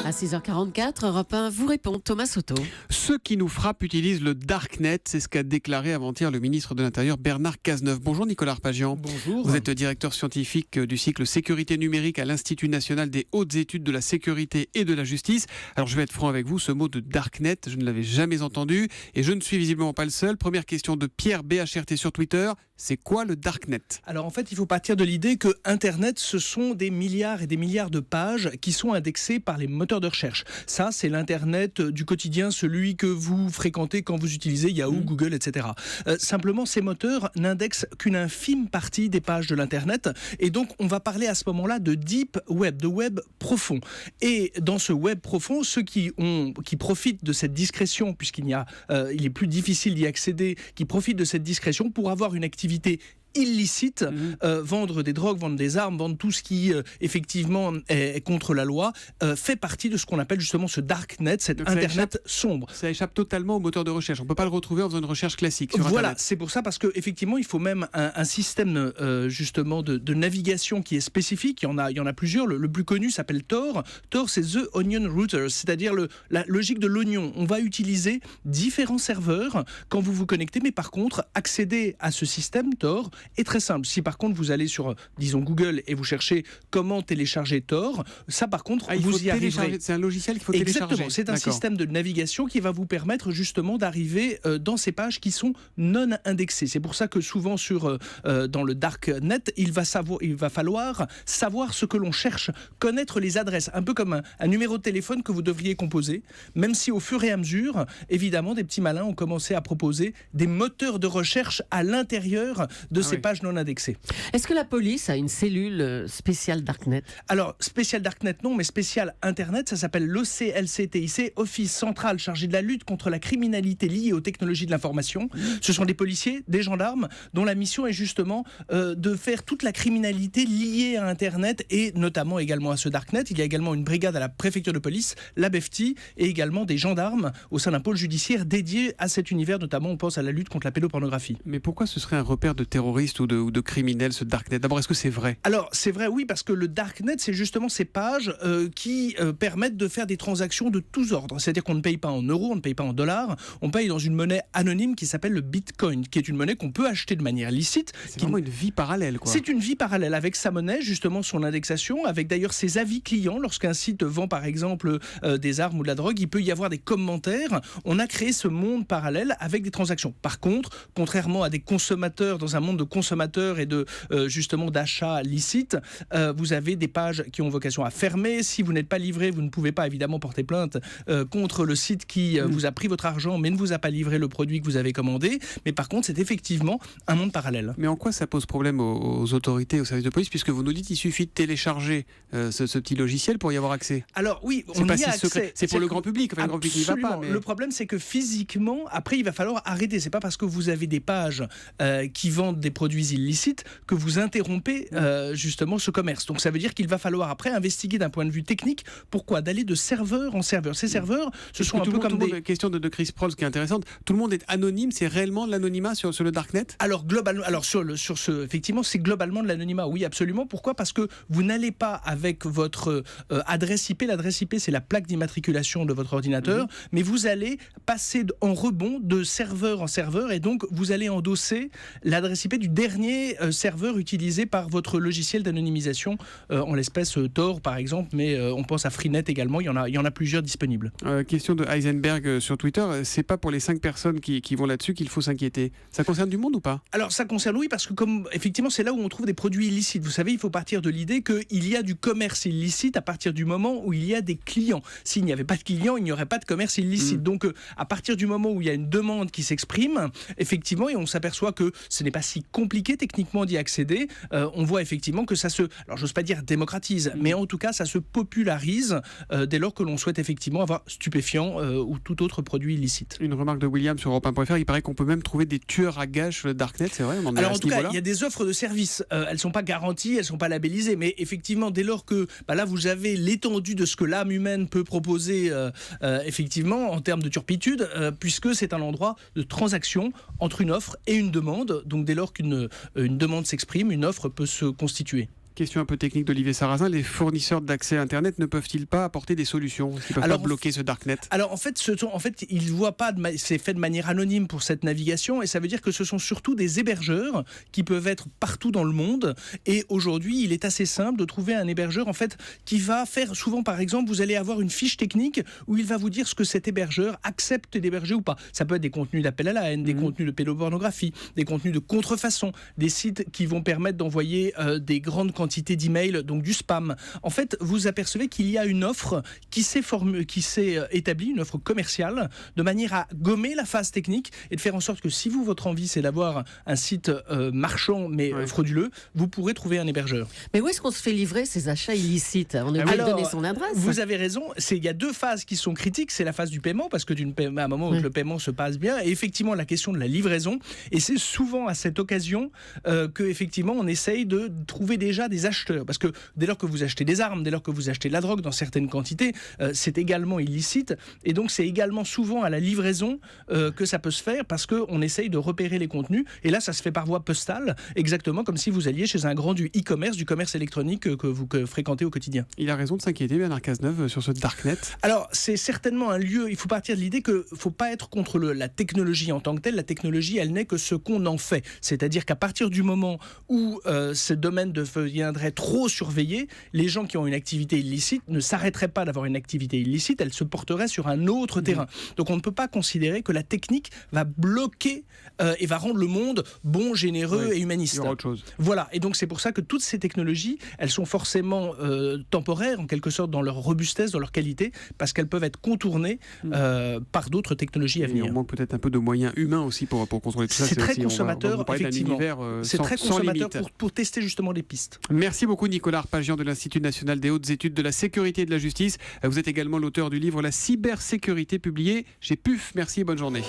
À 6h44, Europe 1 vous répond, Thomas Soto. Ceux qui nous frappent utilisent le Darknet, c'est ce qu'a déclaré avant-hier le ministre de l'Intérieur Bernard Cazeneuve. Bonjour Nicolas Arpagian. Bonjour. Vous êtes directeur scientifique du cycle Sécurité numérique à l'Institut national des hautes études de la sécurité et de la justice. Alors je vais être franc avec vous, ce mot de Darknet, je ne l'avais jamais entendu et je ne suis visiblement pas le seul. Première question de Pierre BHRT sur Twitter, c'est quoi le Darknet ? Alors en fait, il faut partir de l'idée que Internet, ce sont des milliards et des milliards de pages qui sont indexées par les moteurs de recherche. Ça, c'est l'Internet du quotidien, celui que vous fréquentez quand vous utilisez Yahoo, Google, etc. Simplement, ces moteurs n'indexent qu'une infime partie des pages de l'Internet. Et donc, on va parler à ce moment-là de deep web, de web profond. Et dans ce web profond, ceux qui profitent de cette discrétion, puisqu'il est plus difficile d'y accéder, qui profitent de cette discrétion pour avoir une activité illicite, vendre des drogues, vendre des armes, vendre tout ce qui effectivement est contre la loi, fait partie de ce qu'on appelle justement ce darknet, cet donc Internet sombre. Ça échappe totalement au moteur de recherche. On ne peut pas le retrouver en faisant une recherche classique sur Voilà, Internet. c'est pour ça, parce qu'effectivement, il faut même un système justement de navigation qui est spécifique. Il y en a plusieurs. Le plus connu s'appelle Tor. Tor, c'est The Onion Router, c'est-à-dire la logique de l'oignon. On va utiliser différents serveurs quand vous vous connectez, mais par contre, accéder à ce système Tor est très simple. Si par contre vous allez sur, disons, Google et vous cherchez comment télécharger Tor, ça par contre, vous y arriverez. C'est un logiciel qu'il faut Exactement, télécharger. c'est un système de navigation qui va vous permettre justement d'arriver dans ces pages qui sont non indexées. C'est pour ça que souvent dans le darknet, il va falloir savoir ce que l'on cherche, connaître les adresses, un peu comme un numéro de téléphone que vous devriez composer, même si au fur et à mesure, évidemment, des petits malins ont commencé à proposer des moteurs de recherche à l'intérieur de ces pages non indexées. Est-ce que la police a une cellule spéciale Darknet ? Alors, spécial Darknet non, mais spécial Internet, ça s'appelle l'OCLCTIC, Office central chargé de la lutte contre la criminalité liée aux technologies de l'information. Ce sont des policiers, des gendarmes, dont la mission est justement de faire toute la criminalité liée à Internet et notamment également à ce Darknet. Il y a également une brigade à la préfecture de police, la BEFTI, et également des gendarmes au sein d'un pôle judiciaire dédié à cet univers, notamment on pense à la lutte contre la pédopornographie. Mais pourquoi ce serait un repère de terroristes ou de criminels, ce Darknet ? D'abord, est-ce que c'est vrai ? Alors, c'est vrai, oui, parce que le Darknet, c'est justement ces pages qui permettent de faire des transactions de tous ordres. C'est-à-dire qu'on ne paye pas en euros, on ne paye pas en dollars, on paye dans une monnaie anonyme qui s'appelle le Bitcoin, qui est une monnaie qu'on peut acheter de manière licite. C'est vraiment une vie parallèle, quoi. C'est une vie parallèle avec sa monnaie, justement son indexation, avec d'ailleurs ses avis clients. Lorsqu'un site vend par exemple des armes ou de la drogue, il peut y avoir des commentaires. On a créé ce monde parallèle avec des transactions. Par contre, contrairement à des consommateurs, dans un monde de consommateurs et de justement d'achats licites, vous avez des pages qui ont vocation à fermer. Si vous n'êtes pas livré, vous ne pouvez pas évidemment porter plainte contre le site qui vous a pris votre argent mais ne vous a pas livré le produit que vous avez commandé. Mais par contre, c'est effectivement un monde parallèle. Mais en quoi ça pose problème aux autorités, aux services de police, puisque vous nous dites qu'il suffit de télécharger ce petit logiciel pour y avoir accès ? Alors oui, c'est on pas y a si secret. accès. C'est pour le grand public. Enfin, le grand public n'y va pas. Mais... Le problème, c'est que physiquement, après, il va falloir arrêter. C'est pas parce que vous avez des pages qui vendent des produits illicites que vous interrompez justement ce commerce. Donc ça veut dire qu'il va falloir après investiguer d'un point de vue technique. Pourquoi ? D'aller de serveur en serveur. Ces serveurs, ce sont un peu comme des... Question de Chris Prols qui est intéressante. Tout le monde est anonyme. C'est réellement de l'anonymat sur le Darknet ? Alors globalement, effectivement, c'est globalement de l'anonymat. Oui, absolument. Pourquoi ? Parce que vous n'allez pas avec votre adresse IP. L'adresse IP, c'est la plaque d'immatriculation de votre ordinateur, mais vous allez passer en rebond de serveur en serveur et donc vous allez endosser l'adresse IP du dernier serveur utilisé par votre logiciel d'anonymisation, en l'espèce Tor par exemple, mais on pense à Freenet également, il y en a plusieurs disponibles. Question de Heisenberg sur Twitter, c'est pas pour les 5 personnes qui vont là-dessus qu'il faut s'inquiéter. Ça concerne du monde ou pas ? Alors ça concerne, oui, parce que comme effectivement c'est là où on trouve des produits illicites. Vous savez, il faut partir de l'idée qu'il y a du commerce illicite à partir du moment où il y a des clients. S'il n'y avait pas de clients, il n'y aurait pas de commerce illicite. Donc à partir du moment où il y a une demande qui s'exprime, effectivement, et on s'aperçoit que ce n'est pas si compliqué techniquement d'y accéder, on voit effectivement que ça se, alors j'ose pas dire démocratise, mais en tout cas ça se popularise dès lors que l'on souhaite effectivement avoir stupéfiants ou tout autre produit illicite. Une remarque de William sur Europe1.fr, il paraît qu'on peut même trouver des tueurs à gages sur le Darknet, c'est vrai ? Alors en tout cas, il y a des offres de services, elles sont pas garanties, elles sont pas labellisées, mais effectivement dès lors que là vous avez l'étendue de ce que l'âme humaine peut proposer effectivement en termes de turpitude, puisque c'est un endroit de transaction entre une offre et une demande, donc dès lors qu'une demande s'exprime, une offre peut se constituer. Question un peu technique d'Olivier Sarrazin, les fournisseurs d'accès à Internet ne peuvent-ils pas apporter des solutions? Ils ne peuvent pas bloquer ce darknet? Alors en fait, ils voient pas, c'est fait de manière anonyme pour cette navigation, et ça veut dire que ce sont surtout des hébergeurs qui peuvent être partout dans le monde. Et aujourd'hui, il est assez simple de trouver un hébergeur en fait qui va faire, souvent par exemple, vous allez avoir une fiche technique où il va vous dire ce que cet hébergeur accepte d'héberger ou pas. Ça peut être des contenus d'appel à la haine, des contenus de pédopornographie, des contenus de contrefaçon, des sites qui vont permettre d'envoyer des grandes quantités d'emails, donc du spam. En fait, vous apercevez qu'il y a une offre qui s'est établie, une offre commerciale, de manière à gommer la phase technique et de faire en sorte que si votre envie c'est d'avoir un site marchand mais frauduleux, vous pourrez trouver un hébergeur. Mais où est-ce qu'on se fait livrer ces achats illicites? On est obligé de donner son adresse. Vous avez raison, il y a deux phases qui sont critiques. C'est la phase du paiement, parce que à un moment où le paiement se passe bien, et effectivement la question de la livraison. Et c'est souvent à cette occasion que effectivement on essaye de trouver déjà des acheteurs, parce que dès lors que vous achetez des armes, dès lors que vous achetez de la drogue dans certaines quantités, c'est également illicite, et donc c'est également souvent à la livraison que ça peut se faire, parce qu'on essaye de repérer les contenus, et là ça se fait par voie postale, exactement comme si vous alliez chez un grand du e-commerce, du commerce électronique que vous fréquentez au quotidien. Il a raison de s'inquiéter, Bernard Cazeneuve, sur ce darknet. Alors c'est certainement un lieu, il faut partir de l'idée qu'il ne faut pas être contre la technologie en tant que telle. La technologie, elle n'est que ce qu'on en fait, c'est-à-dire qu'à partir du moment où ce domaine deviendrait trop surveillé, les gens qui ont une activité illicite ne s'arrêteraient pas d'avoir une activité illicite, elle se porterait sur un autre terrain. Donc on ne peut pas considérer que la technique va bloquer et va rendre le monde bon, généreux et humaniste. Il y aura autre chose. Voilà, et donc c'est pour ça que toutes ces technologies, elles sont forcément temporaires, en quelque sorte, dans leur robustesse, dans leur qualité, parce qu'elles peuvent être contournées par d'autres technologies à venir. Il manque peut-être un peu de moyens humains aussi pour contrôler tout ça. C'est très aussi, consommateur, effectivement. C'est très consommateur pour tester justement les pistes. Merci beaucoup Nicolas Arpagian de l'Institut national des hautes études de la sécurité et de la justice. Vous êtes également l'auteur du livre La cybersécurité publié chez PUF. Merci et bonne journée.